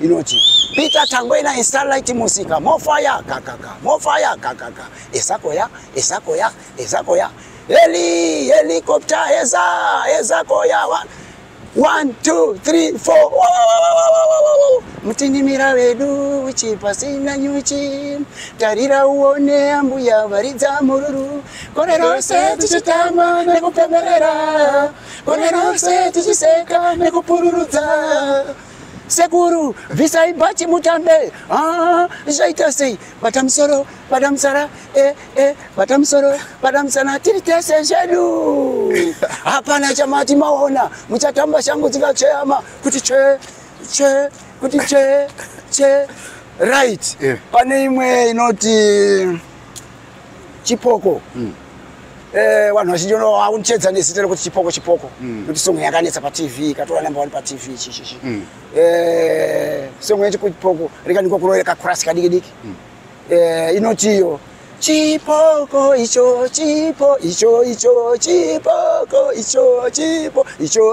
inoti Peter Tangwena in Starlight Musika, more fire, kakaka, more fire, kakaka. Esakoya. Eli, helicopter, esakoya. 1, 2, 3, 4. Mutini mira wedu, chipasina nyuchi. Tarira uone ambuya varidza mururu. Korero se tuchitama nekupemberera. Korero se tuchiseka nekupururudza. Seguru, visai bachi mutambe. Jaita sei, batamsoro, badamsara, badamsana, tiritese shedu. Hapana chamati maona, muchatamba shangu zikachema, kuti che. Right. Pane imwe inoti chipoko. Vanhu vachinjona vaunchedza nesitero kuti chipoko kuti songo yakanetsa pa TV katora namba 1 pa TV chichichi songo yechipoko rikanikwa kuroeka chorus kadiki inotiyo chipoko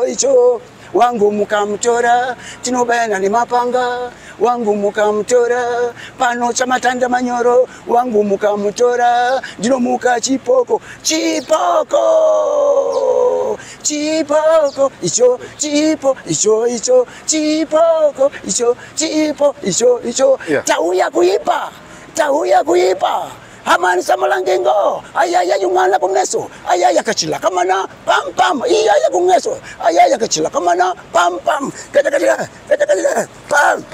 icho wangu mukamtora tinobayana nemapanga wangu mukamtora pano chamatanda manyoro wangu mukamtora ndinomuka chipoko icho tauya kuipa Hamani samalangengo, ayaya yumana kumneso, ayaya kachila kamana, pam, iyaya kumneso, ayaya kachila kamana, pam, kata, pam.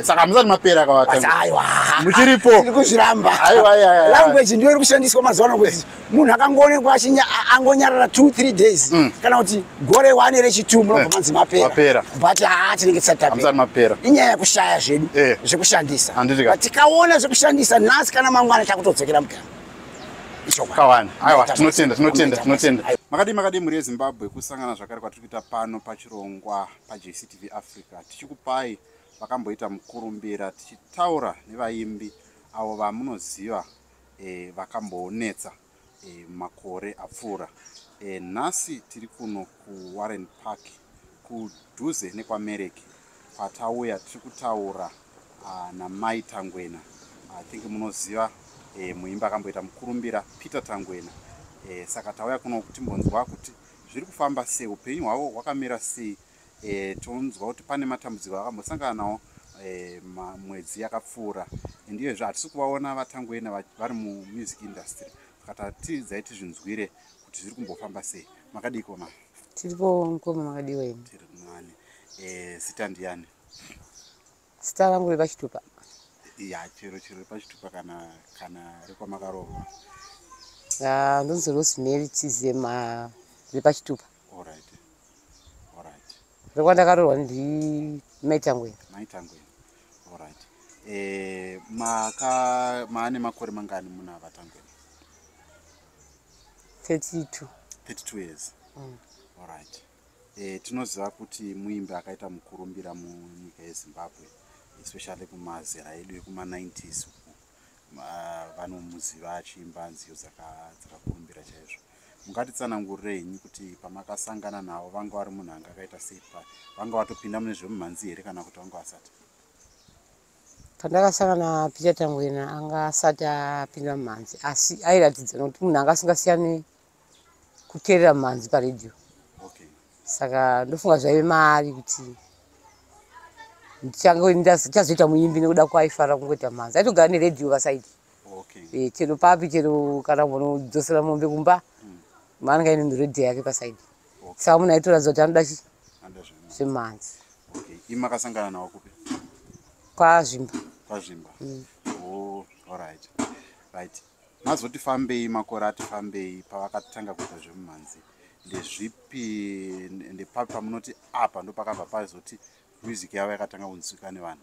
Sakamzani mapera kwa watu. Aiwa. Muchiripo. Kushiramba. Aiwa. Language ndiyo kushandiswa mazuano kwezi. Munhu akangone kwashinya angonyarara 2-3 days. Kana kuti gore 1 rechi 2 muno kumanzi mapera. But tinenge tsata. Sakamzani mapera. Inyaya kushaya zvedu. Zvekushandisa. Tikaona zvekushandisa nhasi kana mangwana chakutodzokera mukana. Kawana. Aiwa, tinotenda. Makadi muri Zimbabwe kusangana zvakare kwatiri kuita pano pachirongwa pa JCTV Africa. Tichikupai vakamboita mukurumbira tichitaura nevaimbi avo vamunoziva vakambonetsa makore apfuura. Nhasi tiri kuno ku Warren Park kudhuze nekwaMereki kwatauya tiri kutaura naMai Tangwena. I think munoziva muimbi akamboita mukurumbira Peter Tangwena. Saka tauya kuno kuti mbonzwa kuti zviri kufamba sei, upenyu hwavo hwakamira sei. Tonzwa kuti pane matambudziko akambosangana nawo mwedzi yakapfuura. Ndiyezve hatisi kuvaona vaTangwena vari music industry. Saka tatidzai tizvinzwire kuti zviri kumbofamba sei. Makadiko ma? Tiripo mukoma makadiwa imi. Tiri kumwani. Zita ndiani? Zita rangu repachitupa. Ya, chiro repachitupa kana rekwamakarohwa. Ndonzi Rosemary Chizema repachitupa. Alright. Rekwandakarohwa ndi Mai Tangwena. Alright. Maane makore mangani muna vaTangwena? 32 years. Alright. Tinoziva kuti muimbi akaita mukurumbira munyika yeZimbabwe, especially kumazera edu ekuma90s. Vanomuziva achiimba nziyo dzakakurumbira chaizvo. Mungatitsanangurirei kuti pamakasangana navo vanga vari munhu anga akaita sei, vanga vatopinda mune zvemumhanzi here kana kuti vanga vasati? Pandakasangana Peter Tangwena anga asati apinda mumhanzi, asi airatidza kuti munhu anga asingasiyani kuteerera mumhanzi paredhiyo. Saka ndofunga zvaive maari kuti ndichazoita muimbi nekuda kwaifarira kungoita mhanzi. Aitogara neredhiyo pasaidi. Chero papi chero kana munodzosera mombe kumba maanenge aine redhiyo yake pasaidi. Saka munhu aitoratidza kuti anoda zvemhanzi. Makasangana nawo kupi? Kwazvimba. Alright. Mazoti fambei makore ati fambei pavakatanga kuita zvemumhanzi. Ndezvipi ndepapi pamunoti apa ndo pakabva pazoti music yavo yakatanga kunzwika nevanhu?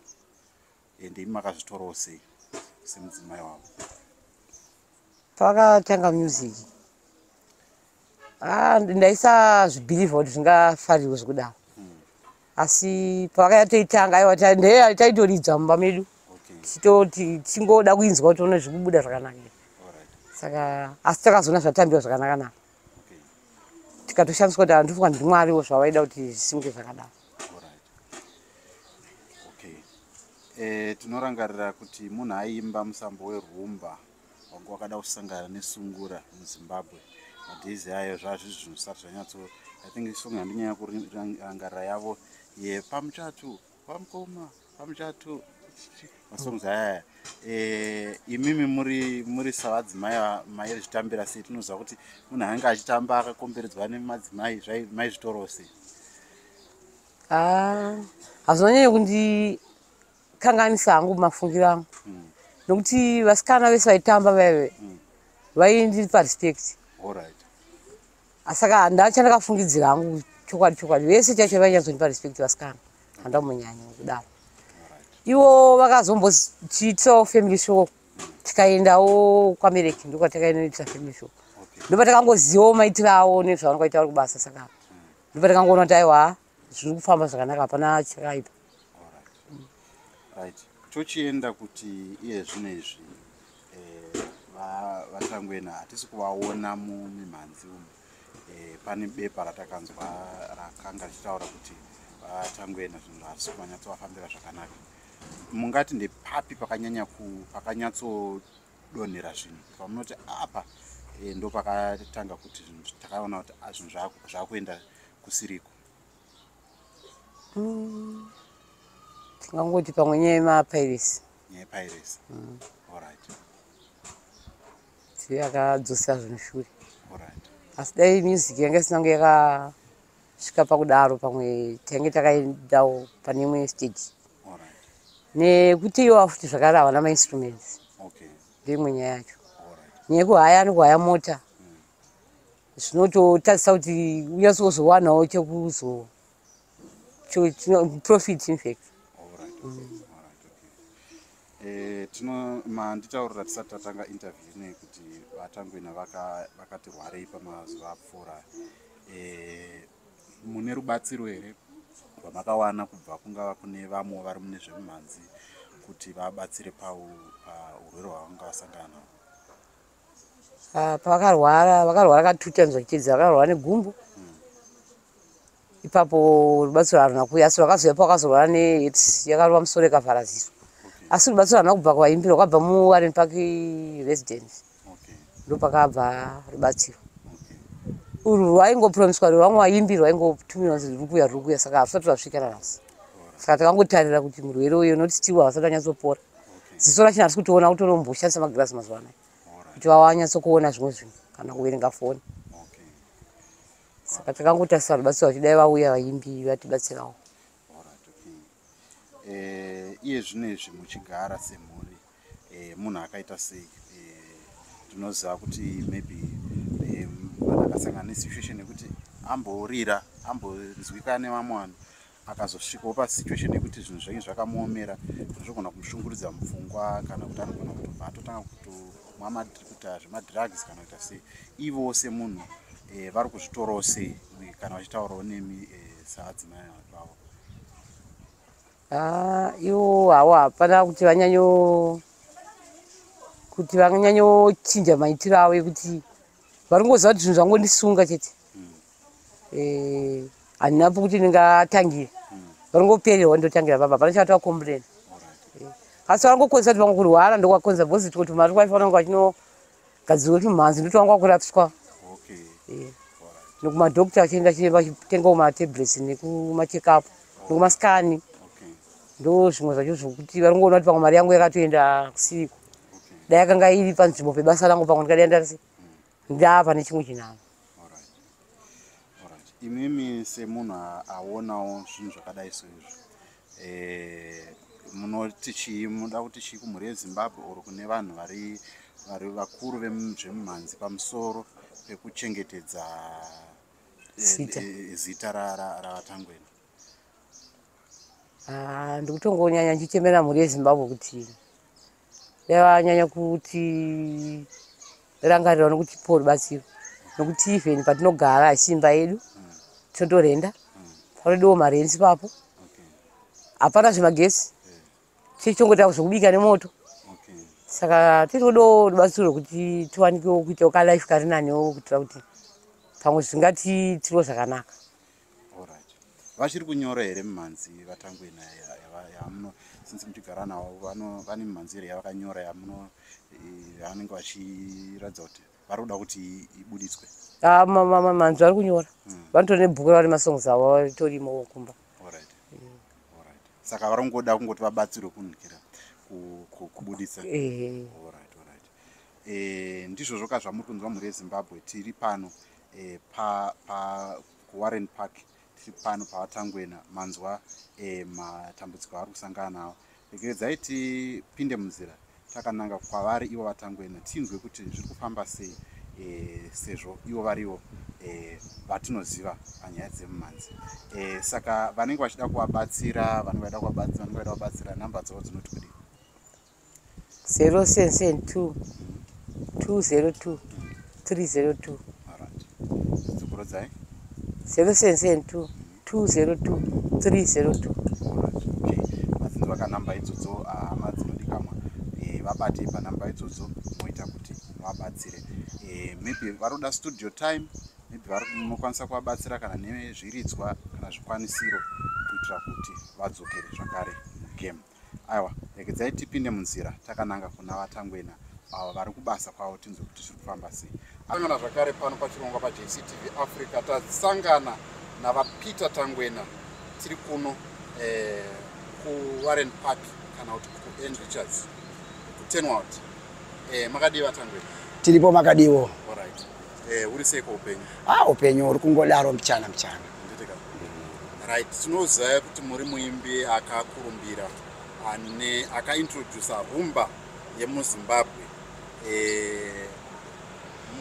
Ende imi makazvitorawo sei semudzimai wavo? Pavakatanga music ndaisa zvibhilivha kuti zvingafarirwe zvekudaro. Asi pavakatoitanga aiwa taitoridza mumba medu tichitoti tingoda kuinzwa kuti tione zvikubuda zvakanaka. Saka asi takazoona zvatambiwa zvakanaka. tikatoshandiswa kuti antu ndi Mwariwo zvawaida kuti zvisimke zvakadaro. Okay. Tinorangarira kuti munhu aimba musambo werumba wangu wakada kusangana nesungura muZimbabwe. Madhizi ayo zvazvizvi zvinosati zvanyatso I think isonga ndinyaya kurangarira yavo yepamuchatu pamukoma pamuchatu masongs aya imimi muri savadzimai maizvitambira sei tinoziva kuti munhu anga achitamba akakomberedzwa nemadzimai maizvitoro sei? Hazvinonyanya kundikanganisa hangu mafungiro angu nokuti vasikana vese vaitamba vaive vaindipa respect. Saka ndachandakafungidzira hangu chokwadi vese chacho vainyatsondipa respect vasikana handamunyanya kudaro. Ivo vakazombochiitawo family show tikaendawo kwaMereki ndokwatakainoita family show. Ndopatakangosizivawo maitiro avo nezvavanongoita vari kubasa. Saka ndopatakangoona kuti aiwa zviri kufamba zvakanaka hapana chakaipa. Right. Tochienda kuti iye zvinezvi vatangwena hatisi kuvaona mumimhanzi umu. Pane bepa ratakanzwa rakanga richitaura kuti vatangwena zvinhu hatisi kuvanyatsovafambira zvakanaka. Mungati ndepapi pakanyatsodonhera zvinhu pamunoti apa ndo pakatanga kuti zvinhu takaona kuti zvinhu zvakuenda kusiriko? Tingangoti pamwe nyaya yemapiracy. Piracy. Alright. Yakadzosera zvinhu shure. Alright. Asi dai music yanga isinange yakasvika pakudaro pamwe tange takaendawo pane imwe stage. Nekuti ivo futi zvakare havana mainstruments. Ndeimwe nyaya yacho. Nyaya yekuhaya nekuhaya mota zvinototarisa kuti unyatsozowanawo profit in fact. Manditaurira tisati tatanga interview nei kuti vatangwena vakati rwarei pamazuva apfuura. Mune rubatsiro here rwamakawana kubva kungava kune vamwe vari mune zvemimhanzi kuti vabatsire paurwere hwavanga vasangana nawo? Vakarwara katutanzwa chichedza, vakarwara negumbo. Ipapo rubatsiro haruna kuuya, asi vakazouya pakazorwara neHEADS yakarova musoro ikavhara ziso. Asi rubatsiro haruna kubva kuvaimbi, rwakabva muWarren Park residence. Ndopakabva rubatsiro. Urwu rwaingopromiswa rwevamwe vaimbi rwaingotumirwa kuti ruri kuuya, saka hazvisati zvasvika nanhasi. Saka takangotarira kuti murwere uyu noti still havasati vanyatsopora. Ziso rachona harisi kutoona, kutonomboshandisa magirazi mazuva anaya kuti vanyatsokuona zvimwe zvinhu kana kuverenga foni. Saka takangotarisa rubatsiro kuti dai vauya vaimbi vatibatsirawo. Iye zvinezvi muchigara semhuri munhu akaita sei? Tinoziva kuti maybe akasangana nesituation yekuti amborira ambonzwika nevamwe vanhu akazosvikawo pasituation yekuti zvinhu zvinenge zvakamuomera zvinogona kumushunguridza mupfungwa kana kuti anogona kutobva atotanga kuita zvemadrugs kana kuita sei. Ivo semunhu vari kuzvitorawo sei kana vachitaurawo nemi saadzimai vavo? Ivo havo hapana kuti vanyanyochinja maitiro avo ekuti varingoziva kuti zvinhu zvangondisunga chete. Handinapo kuti ndingatangire. Varingopererwa ndotangira baba pana chavati vakombureni. Asi varingokonzera kuti vamwe kurwara ndokwakonzera bhozi kuti mari kwaifanira kunge vachinogadzirwa tumhanzi ndotwanga kurapiswa. Nekumadhokita achienda chitengawo matablets nekumachekapu nekumasikani. Ndo zvimwe zvacho zvokuti varingoona kuti pamwe mari yangu yakatoenda kusiriko. Dai yakanga iri panzvimbo pebasa rangu pamwe ndikadaenda ndava nechimwe chinhu. Imimi semunhu aonawo zvinhu zvakadai soizvo munoti chii? Munoda kuti chii kumhuri yeZimbabwe uri kune vanhu vari vakuru vezvemimhanzi pamusoro pekuchengetedza zita ravatangwena? Ndikutongonyanya ndichichemera mhuri yeZimbabwe kuti yavanyanya kuti rangarira nokutipawo rubatsiro, nokuti even patinogara achimba yedu tinotorenda panodewo marenzi papo, hapana zvemagesi, tichongoita zvokubika nemoto. Saka tinodawo rubatsiro rwokuti tiwanikewo kuitawo kalife kari nanewo kuitira kuti pamwe zvingati tiro zvakanaka. Alright. Vachiri kunyora here mimhanzi vatangwena yamuno since muchigara navo vane mimhanzi here yavakanyora yamuno yavanenge vachiratidza kuti vari kuda kuti ibuditswe? Mimhanzi vari kunyora vanotori nebhuku ravari masongs avo ritorimo kumba. Alright. Saka vari kungoda kungoti vabatsirwe kunhukira kubuditsa. Alright. Ndizvo zvoka zvamuri kunzwa mhuri yeZimbabwe. Tiri pano kuWarren Park, tiri pano pavatangwena manzwa matambudziko avari kusangana nawo. Regeredzai tipinde munzira takananga kwavari ivo vatangwena tinzwe kuti zviri kufamba sei sezvo ivo varivo vatinoziva panyaya dzemimhanzi. Saka vanenge vachida kuvabatsira namba dzavo dzinoti kudii? 0772 202 302. Dzikurodzai 0772 202 302. Madzinzwa kanamba idzodzo hama dzinodikanwa vabate panamba idzodzo moita kuti vabatsire. Maybe varoda studio time, maybe vanokwanisa kuvabatsira kana nezviridzwa kana zvikwanisiro kuitira kuti vadzokere zvakare game. Aiwa, regedzai tipinde munzira takananga kuna vatangwena avo vari kubasa kwavo tinzwe kuti zviri kufamba sei. Tangana zvakare pano pachirongwa paJCTV Africa tasangana navaPeter Tangwena tiri kuno kuWarren Park kana kuti kuN Richards kuTenwood. Makadiwa Tangwena? Tiripo makadiwo. Alright. Uri seiko upenyu? Upenyu uri kungodaro mchana. Right, tinoziva kuti muri muimbi akakurumbira akaintrodusa rumba yemuZimbabwe.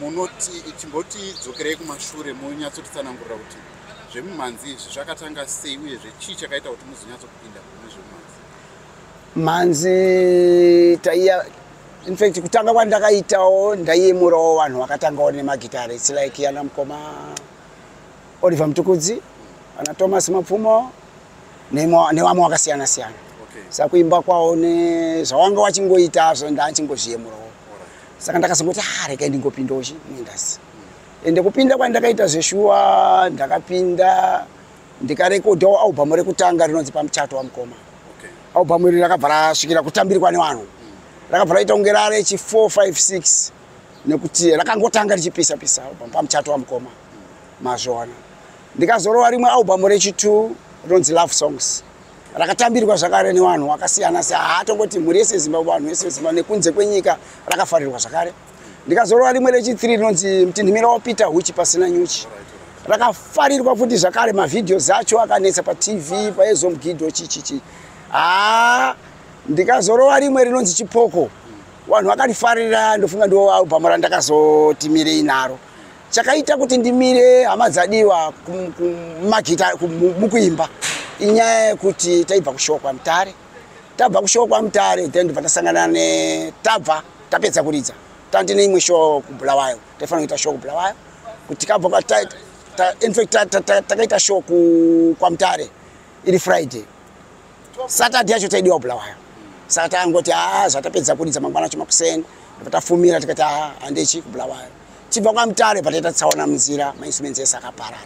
Munoti chimboti dzokerei kumashure munyatsotitsanangurira kuti zvemimhanzi izvi zvakatanga sei uye zvechii chakaita kuti muzonyatsopinda mune zvemimhanzi? Taiya in fact kutanga kwandakaitawo ndaiyemurawo vanhu vakatangawo nemagitari. It's like yana mukoma Oliver Mtukudzi, ana Thomas Mapfumo nevamwe vakasiyana siyana. Saka kuimba kwawo nezvawanga wachingoita zvo ndachingozviyemurawo. Saka ndakazongoti rega ndingopindochi muindasi. Ende kupinda kwandakaita zveshuwa ndakapinda ndikarekodhawo album rekutanga rinonzi Pamuchato waMukoma. Album iri rakabva rasvikira kutambirwa nevanhu. Rakabva raita kunge rare 4, 5, 6 nekuti rakangotanga richipisa album Pamuchato waMukoma mazvona. Ndikazorova rimwe album rechi2 rinonzi Love Songs. Rakatambirwa zvakare nevanhu vakasiyana siyana. Hatongoti mhuri yese Zimbabwe, vanhu vese Zimbabwe nekunze kwenyika rakafarirwa zvakare. Ndikazorova rimwe rechi3 rinonzi Mtindimira waPeter Huchi pasina nyuchi. Rakafarirwa futi zvakare, mavideos acho akanetsa paTV paEzomugidho chichichi. Ndikazorova rimwe rinonzi Chipoko. Vanhu vakarifarira, ndofunga ndo album randakazotimirei naro. Chakaita kuti ndimire hama dzadiwa kumagita mukuimba inyaya yekuti taibva kushokwa Mutare. Tabva kushokwa Mutare then ndibva tasangana tabva tapedza kuridza. Tandine imwe show kuBulawayo. Tafanira kuita show kuBulawayo. Kuti kabva kwa in fact takaita show kwa Mutare iri Friday. Saturday yacho taidiwa kuBulawayo. Saka tangoti zvatapedza kuridza mangwana chumakuseni. Tafumira tikati handechi kuBulawayo. Chibva kwa Mutare pataita tsaona munzira mainstruments ese akaparara.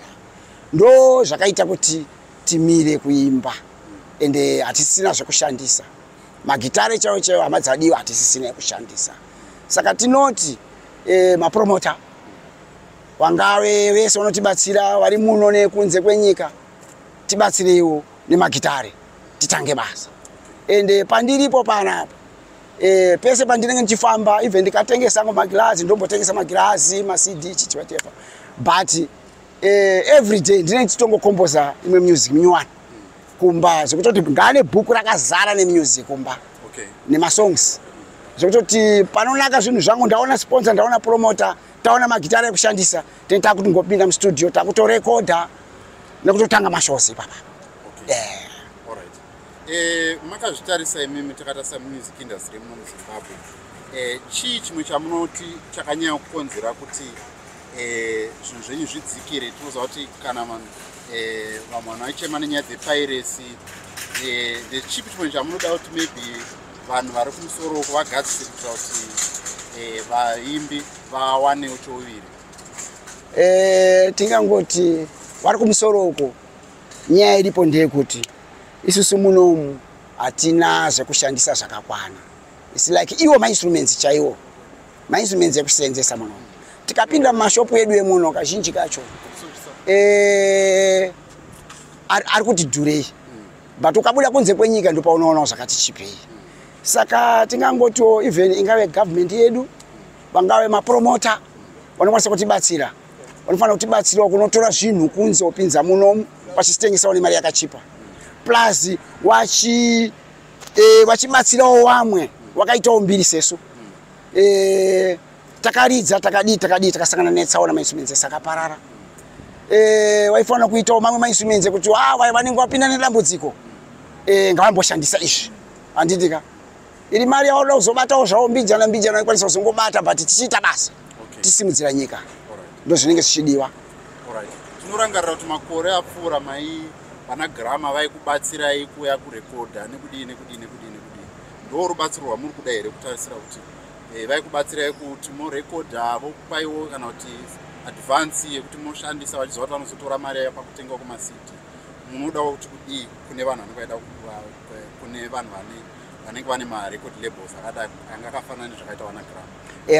Ndo zvakaita kuti timire kuimba ende hatisina zvekushandisa. Magitare chaiwo hama dzadiwa hatisisina kushandisa. Saka tinoti mapromota wangave vese vanotibatsira vari muno nekunze kwenyika tibatsireiwo nemagitare titange basa. Ende pandiripo panapa pese pandinenge ndichifamba even ndikatengesa magirazi ndombotengesa magirazi maCD chichi whatever, but every day ndinenge ndichitongokomboza imwe music minyowani kumba zvekutoti ngane bhuku rakazara nemusic kumba nemasongs zvekutoti panonaka zvinhu zvangu ndaona sponsor ndaona promoter taona magitare ekushandisa takuti ngopinda mustudio takutorekodha nekutotanga mashows ipapa. Makazvitarisa imimi takatarisa music industry muno muZimbabwe. Chii chimwe chamunoti chakanyanya kukonzera kuti zvinhu zvenyu zvidzikire? Tinoziva kuti kana vamwe vanochema nenyaya dzepiracy, chipi chimwe chamunoda kuti maybe vanhu vari kumusoro vagadzirisa kuti vaimbi vawanewo chouviri? tingangoti vari kumusoro uko nyaya iripo ndeyekuti isusu munomu hatina zvekushandisa zvakakwana. It's like iwo mainstruments chaiwo, mainstruments ekuseenzesa munomu. Tikapinda mumashopu edu emuno kazhinji kacho ari kuti dhurei, but ukabuda kunze kwenyika ndipo unoona zvakati chipei. Saka tingangotiwo even ingave government yedu, vangave mapromota vanokwanisa kutibatsira, vanofanira kutibatsirawo kunotora zvinhu kunze upinza munomu vachitengesawo nemari yakachipa, plus vachibatsirawo vamwe wakaitawo mbiri sesu. Takaridza takasangana netsaona mainstruments akaparara. Waifanira kuitawo mamwe mainstruments kuti vanenge vapinda nedambudziko ngavamboshandisa izvi. Handidika iri mari yauda kuzobatawo zvavo mbijana ikwanisa kuzongobata, but tichiita basa tisimudzira nyika ndo zvinenge zvichidiwa. Tinorangarira kuti makore apfuura vana Grama vaikubatsirai kuya kurekodha nekudini. Ndo rubatsiro rwamuri kuda here kutarisira kuti vaikubatsirai kuti murekodha vokupaiwo kana kuti advance yekuti munoshandisa vachiziva kuti vanozotora mari yayo pakutenga kumasiti? Munodawo kuti kudii kune vanhu kune vanhu vanenge vane marecord labels akadai anga akafanana nezvakaita vana Grama?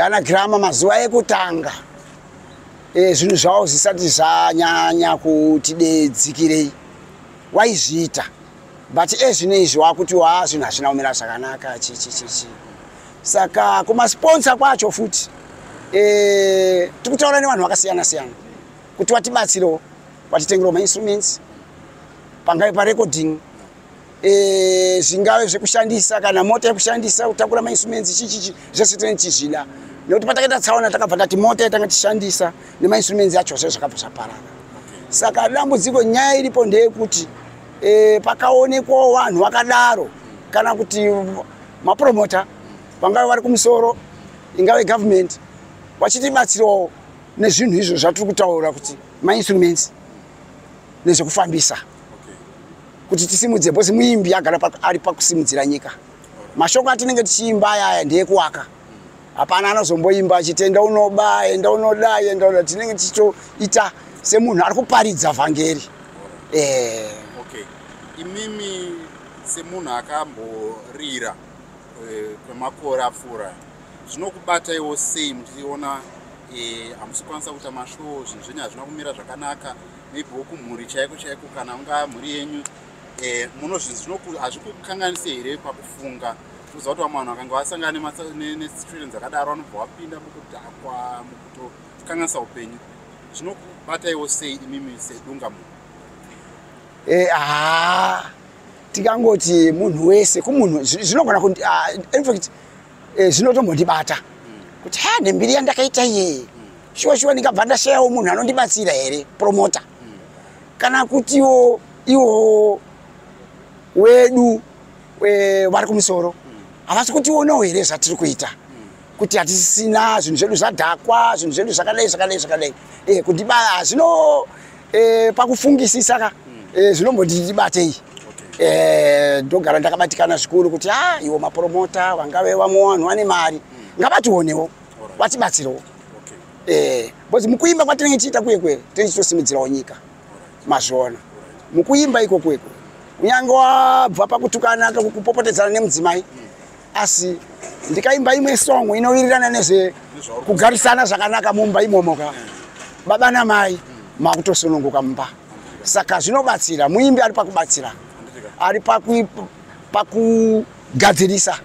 Vana Grama mazuva ekutanga zvinhu zvavo zvisati zvanyanya kuti dzikirei waizviita, but ezvinezvi wakuti zvinhu hazvina kumira zvakanaka chichi. Saka kumasponsor kwacho futi tikutaura nevanhu vakasiyana siyana kuti vatibatsirewo, vatitengerewo mainstruments, pangave parecording, zvingave zvekushandisa kana mota yekushandisa kutakura mainstruments chichi zvese tinechizvida, nekuti patakaita tsaona takabva tati mota yatanga tishandisa nemainstruments acho zvakabva zvaparara. Saka dambudziko nyaya iripo ndeyekuti pakaonekwawo vanhu vakadaro kana kuti mapromota vangave vari kumusoro, ingave government, vachitibatsirawo nezvinhu izvo zvatiri kutaura kuti mainstruments nezvekufambisa, kuti tisimudze, bhosi muimbi agara ari pakusimudzira nyika. Mashoko atinenge tichiimba ayaya ndeyekuwaka, hapana anozomboimba achitenda unoba enda unoda, tinenge tichitoita semunhu ari kuparidza vhangeri. Imimi semunhu akamborira kwemakore apfuura, zvinokubataiwo sei muchiona hamusi kukwanisa kuita mashow, zvinhu zvenyu hazvina kumira zvakanaka, maybe wokumhuri chaiko kana ungaa mhuri yenyu, muno zvinhu hazvikukanganise here pakufunga kuziva kuti vamwe vanhu vakanga vasangana nesituations dzakadaro vanobva vapinda mukudhakwa, mukutokanganisa upenyu? Zvinokubataiwo sei imimi sedungamunhu? Tikangoti munhu wese kumunhu zvinogona kuti in fact zvinotombondibata kuti nembiri yandakaita iye shuwa ndikabva ndashayawo munhu anondibatsira here, promota, kana kuti iwo wedu vari kumusoro havasi kutionawo here zvatiri kuita, kuti hatisina zvinhu zvedu zvadhakwa, zvinhu zvedu zvakadai kuti zvino pakufungisisa zvinombondibatei. Ndogara ndakabatikana zvikuru kuti iwo mapromota vangave vamwe vanhu vane mari ngavationewo vatibatsirewo, because mukuimba kwatinenge tichiita kwekwe tichitosimudzirawo nyika. Mazviona mukuimba iko kwekwe kunyange wabva pakutukana kupopotedzana nemudzimai, asi ndikaimba imwe song inowirirana nezve kugarisana zvakanaka mumba imomoka, baba namai makutosununguka mumba. Saka zvinobatsira, muimbi ari pakubatsira, ari pakugadzirisa,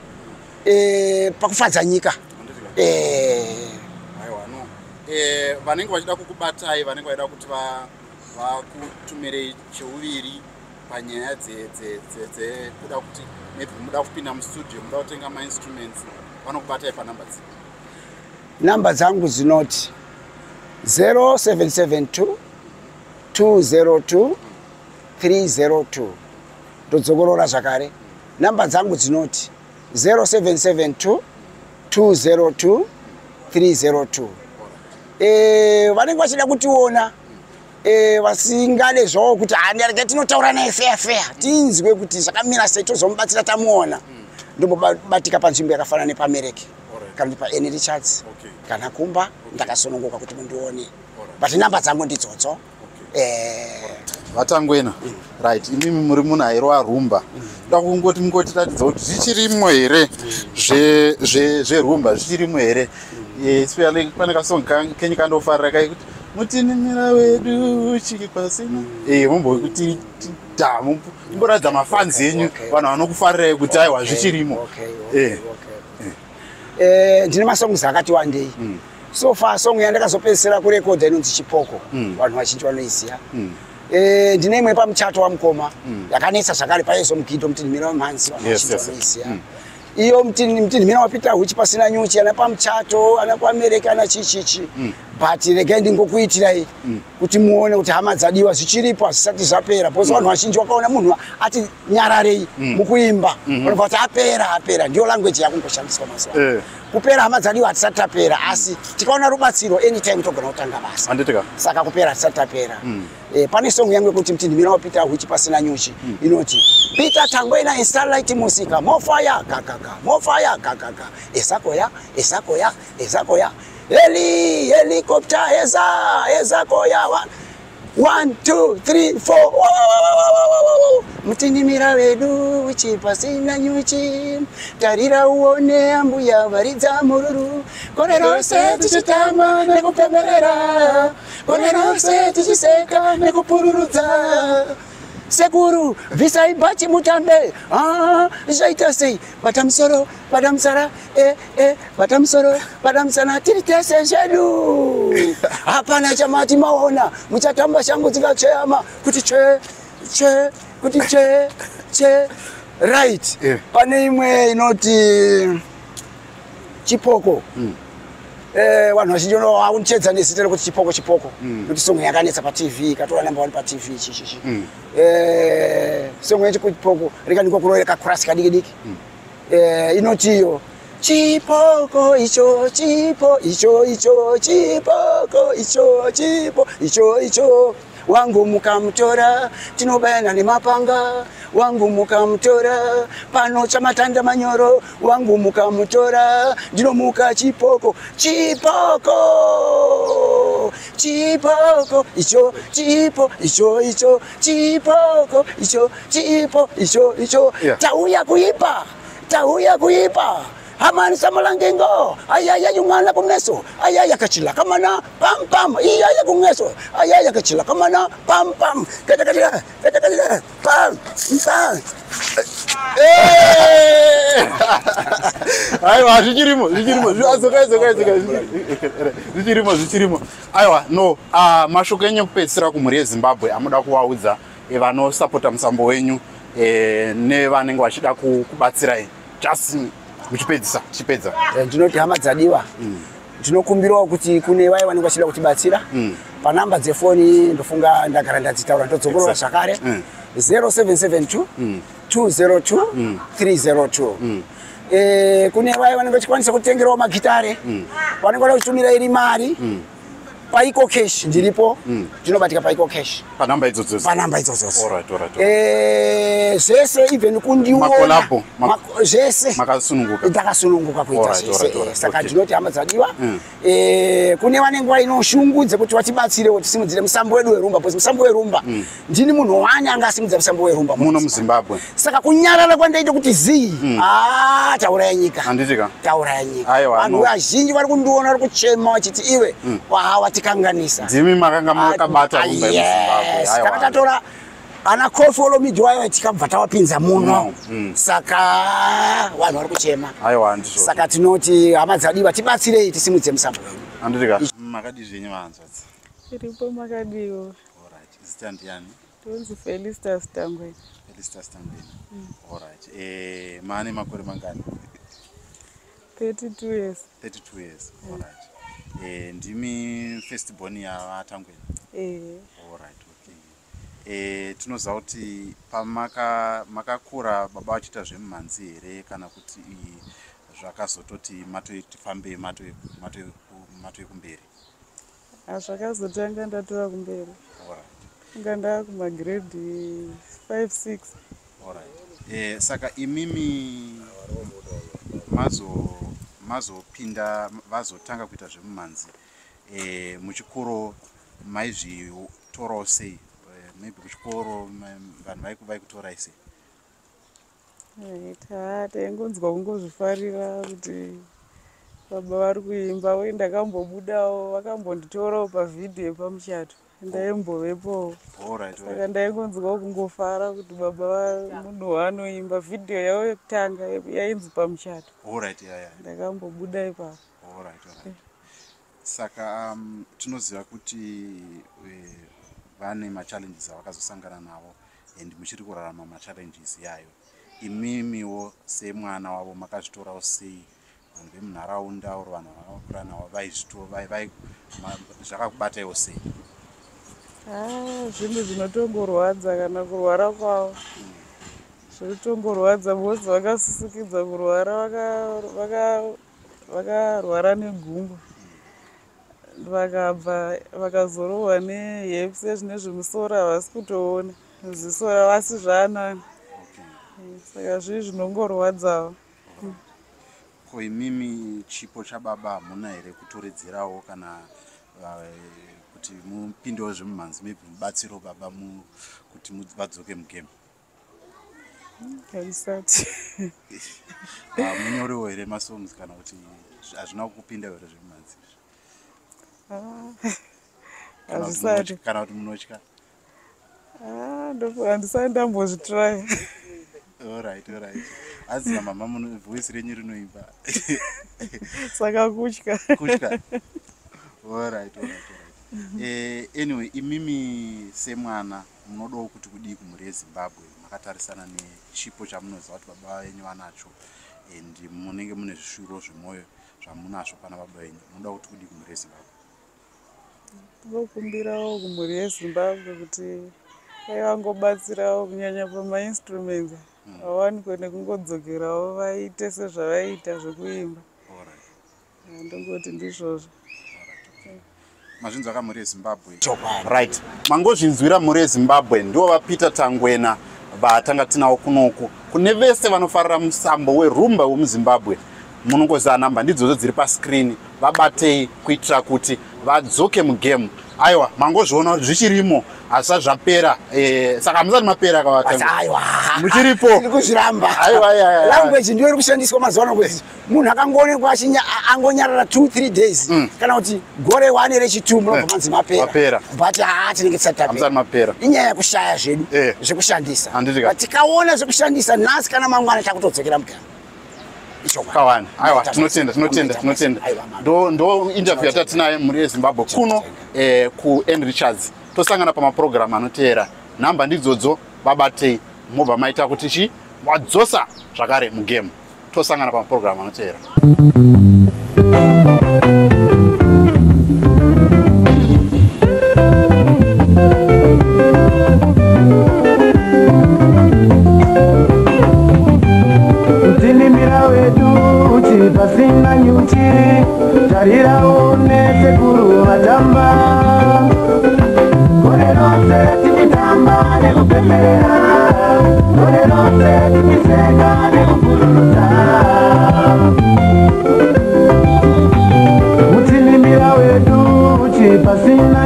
pakufadza nyika. Vanenge vachida kukubatai, vanenge vachida kuti vakutumirei cheuviri panyaya dzekuda kuti maybe muda kupinda mustudio, muda kutenga mainstruments, vanokubatai panamba dzi? Namba dzangu dzinoti 0772 202 302. Ndodzogorora zvakare. Namba dzangu dzinoti 0772 202 302. Vanenge vachida kutiona vasingade zvawo kuti handarege tinotaura naye fair tinzwe kuti zvakamira sei tozomubatsira tamuona, ndombobatika panzvimbo yakafanana nepamereki kana paN Richards kana Kumba ndakasununguka kuti mundione. but namba dzangu ndidzodzo. Vatangwena. Right, imimi muri munhu airwa rumba. Da kungoti ratidza kuti zvichirimo here zverumba zvichirimo here. Especially pane kasong kenyu kandofarira kai kuti mutinimira wedu chiki pasina. Mumbo kuti mumboradza mafanzi enyu vanhu vanokufarira kuti aiwa zvichirimo. Ndine masongs akati wandei. So far song yandakazopedzisira kurekodha inonzi Chipoko. Vanhu vazhinji vanoiziva. Ndine imwe pamuchato wamukoma yakanetsa zvakare paizo mugidho Mutinhimira wemhanzi vanoiziva. Iyo Mutinhimira wapita huchi pasina nyuchi ana pamuchato ana kuAmerika ana chichichi. But regai ndingokuitirai kuti muone kuti hama dzadiwa zvichiripo hazvisati zvapera. Because vanhu vazhinji wakaona munhu ati nyararei mukuimba. Vanobva kuti apera ndiyo language yakungoshandiswa mazuva. Kupera hama dzadiwa hatisati tapera asi tikaona rubatsiro anytime togona kutanga basa. Saka kupera hatisati tapera. Pane song yangu yekuti Mutinhimira wapita huchi pasina nyuchi inoti Peter Tangwena in Starlight Musica more fire kakaka more fire kakaka esakoya helicopter ezakoya 1 2 3 4 Mutinhimira wedu uchi pasina nyuchi tarira uone ambuya varidza mururu kore rose tichitamba nekupemberera kore rose tichiseka nekupururudza Seguru visai bachi mutambe zvaita sei batamusoro badamusara badamusana tiri tese zvedu hapana chamati maona muchatamba shangu dzikachema kuti kuti right pane imwe inoti Chipoko vanhu vazhinji vakundichedza nezita rekuti Chipoko kuti song yakanetsa paTV ikatora number 1 paTV chichichi song yeChipoko rikanikwa kuroeka chorus kadiki inoti iyo Chipoko icho wangu mukamutora tinobayana nemapanga wangu mukamutora pano chamatanda manyoro wangu mukamutora ndinomuka Chipoko icho tauya kuipa Hamani samalangengo ayaya yumana kumneso ayaya kachila kamana pam pam ayaya kumneso ayaya kachila kamana pam pam kata pam aiwa zvichirimo aiwa no mashoko enyu kupedzisira kumhuri yeZimbabwe amuda kuvaudza vanosapota musambo wenyu nevanenge vachida kubatsirai just chipedza ndinoti hama dzadiwa ndinokumbirawo kuti kune vaya vanenge vachida kutibatsira panamba dzefoni ndofunga ndagara ndadzitaura ndodzongorora zvakare 0772 202 302 kune vaya vanenge vachikwanisa kutengerawo magitare vanenge vada kutumira iri mari Paiko Cash ndiripo ndinobatika Paiko Cash panamba idzodzo alright zvese even kundiona zvese makasununguka ndakasununguka kuita zvese saka ndinoti hama dzadiwa kune vanenge vainoshungudza kuti vatibatsirewo tisimudzire musambo wedu werumba because musambo werumba ndini munhu wani angasimudza musambo werumba muno muZimbabwe saka kunyarara kwandaita kuti tauraya nyika anditika tauraya nyika vanhu vazhinji vari kundiona vari kuchema vachiti iwe watikanganisa ndimi makanga makabata rumba muZimbabwe takatatora ana Kofi Olomide wayo tikabva tawapinza muno saka vanhu vari kuchema aiwa ndizvo saka tinoti hama dzadiwa tibatsirei tisimudze musambo wedu anditika makadi zvenyu vanzvadzi iripo makadiwo alright zita ndiani tonzi Felicitas Tangwena alright mane makore mangani 32 years alright ndimi first born yaVatangwena alright okay tinoziva kuti pamakakura baba vachiita zvemumhanzi here kana kuti zvakazototi matoifambei mato ekumberi zvakazotanga ndatora kumberi nga ndava kumagrade 5-6 alright saka imimi mazopinda vazotanga kuita zvemumhanzi muchikoro maizvitorawo sei maybe kuchikoro vanhu vaikutorai sei? Taingonzwa kungozvifarira kuti baba vari kuimba uye ndakambobudawo vakambonditorawo pavhidhiyo yepamuchato ndaimbovepo. Saka ndaingonzwawo kungofara kuti baba munhu waanoimba vhidhiyo yavo yekutanga yainzi pamuchato. Ndakambobuda ipapo. Saka tinoziva kuti vane machallenges avakazosangana navo and muchiri kurarama machallenges yayo. Imimiwo semwana wavo makazvitorawo sei? Vanhu vemunharaunda oro vanhu vakakura navo zvakakubataiwo sei? Zvinhu zvinotongorwadza kana kurwara kwavo. Zvinotongorwadza vose vakasisikidza kurwara vakarwara negumbo. Vakabva vakazorohwa nehepsi zvine zvemusoro havasi kutoona. Zvisoro vasi zvaanani. Saka zvii zvinongorwadzawo. Ko imimi chipo chababa hamuna here kutoredzerawo kana kuti mupindewo zvemumhanzi maybe mubatsiro baba kuti vadzoke mugame? Haisati. Munyorewo here masongs kana kuti hazvina kupinda here zvemumhanzi? Hazvisati. Kana kuti munotya? Handisati ndambozvitry. Alright. Azina mama voice renyu rinoimba. Saka kutya. Alright. Anyway, imimi semwana munodawo kuti kudii kumhuri yeZimbabwe makatarisana nechipo chamunoziva kuti baba venyu vanacho and munenge mune zvishuro zvemwoyo zvamunazvo pana baba venyu, munoda kuti kudii kumhuri yeZimbabwe? Tinokumbirawo kumhuri yeZimbabwe kuti vangobatsirawo kunyanya pamainstruments vawanikwe nekungodzokerawo vaite sezvavaita zvekuimba. Ndongoti ndizvozvo. Mazvinzwa kamhuri yeZimbabwe. Right. Mangozvinzwira mhuri yeZimbabwe ndivo vaPeter Tangwena vatanga tinawo kunoku. Kune vese vanofarira musambo werumba wemuZimbabwe munongoziva namba ndidzodzo dziri pascreen, vabatei kuitira kuti vadzoke mugame. Aiwa, mangozviona zvichirimo asi zvapera. Saka hamusati mapera kavatanga. Aiwa. Muchiripo. Tiri kuzviramba. Aiwa. Language ndiyo iri kushandiswa mazuva ano kwezi. Munhu akangoonekwa angonyarara 2-3 days. Kana kuti gore 1 rechi2 munobva manzi mapera. But tinenge tisati tapera. Hamusati mapera. Inyaya yekushaya zvedu zvekushandisa. Tikaona zvekushandisa nhasi kana mangwana takutodzokera mugame. Kawana. Aiwa, tinotenda. Ndo interview yatatinaye mhuri yeZimbabwe kuno kuN Richards. Tosangana pamaprogram anoteera. Namba ndidzodzo vabatei mobva maita kuti chi wadzosa zvakare mugame. Tosangana pamaprogram anoteera. Pasina nyuti tarira one sekuru atamba kore rose tikitamba nekupemera kore rose tikiseka nekukuruta mutinimira wedu uchi pasina